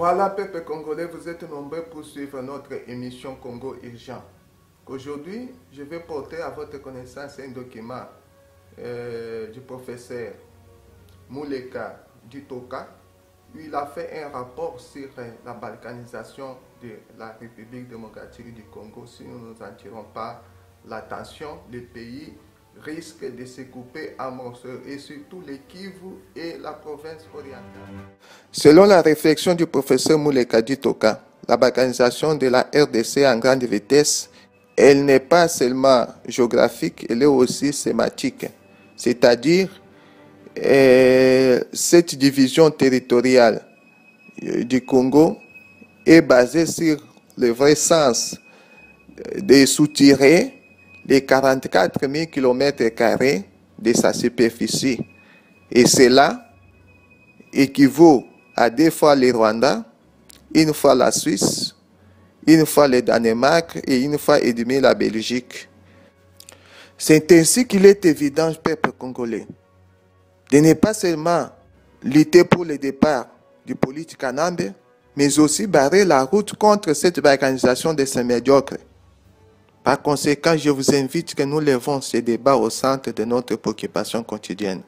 Voilà, peuple congolais, vous êtes nombreux pour suivre notre émission Congo Urgent. Aujourd'hui, je vais porter à votre connaissance un document du professeur Muleka Ditoka, où il a fait un rapport sur la balkanisation de la République démocratique du Congo. Si nous ne nous en tirons pas l'attention, le pays risque de se couper en morceaux, et surtout le Kivu et la province orientale. Selon la réflexion du professeur Muleka Ditoka, la balkanisation de la RDC en grande vitesse, elle n'est pas seulement géographique, elle est aussi sématique. C'est-à-dire, cette division territoriale du Congo est basée sur le vrai sens de soutirer les 44 000 km² de sa superficie. Et cela équivaut à 2 fois le Rwanda, 1 fois la Suisse, 1 fois le Danemark et 1 fois et demi la Belgique. C'est ainsi qu'il est évident, peuple congolais, de ne pas seulement lutter pour le départ du politique Kanambe, mais aussi barrer la route contre cette balkanisation de ces médiocres. Par conséquent, je vous invite que nous levons ces débats au centre de notre préoccupation quotidienne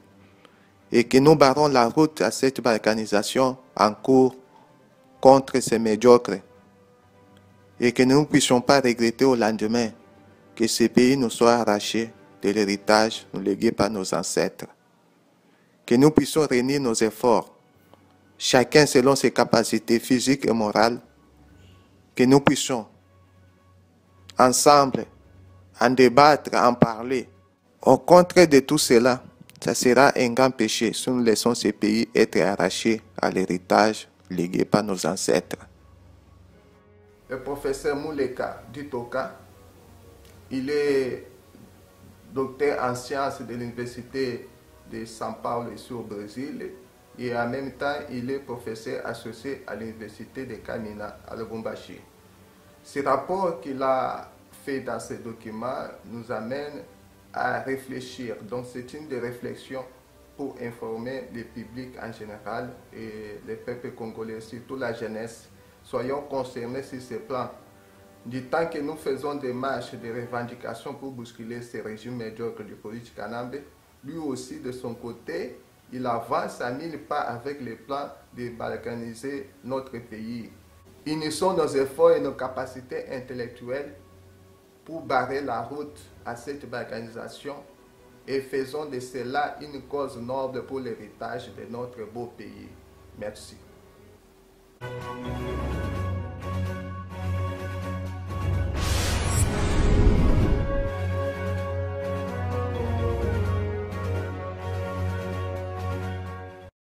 et que nous barrons la route à cette balkanisation en cours contre ces médiocres et que nous ne puissions pas regretter au lendemain que ce pays nous soit arraché de l'héritage nous légué par nos ancêtres. Que nous puissions réunir nos efforts, chacun selon ses capacités physiques et morales, que nous puissions ensemble en débattre, en parler. Au contraire de tout cela, ça sera un grand péché si nous laissons ces pays être arrachés à l'héritage légué par nos ancêtres. Le professeur Muleka Ditoka, il est docteur en sciences de l'université de São Paulo ici au Brésil, et en même temps il est professeur associé à l'université de Kamina à Lubumbashi. Ce rapport qu'il a fait dans ce document nous amène à réfléchir. Donc c'est une des réflexions pour informer le public en général et les peuples congolais, surtout la jeunesse. Soyons concernés sur ce plan. Du temps que nous faisons des marches de revendication pour bousculer ce régime médiocre du politique Kanambe, lui aussi de son côté, il avance à 1000 pas avec le plan de balkaniser notre pays. Unissons nos efforts et nos capacités intellectuelles pour barrer la route à cette balkanisation et faisons de cela une cause noble pour l'héritage de notre beau pays. Merci.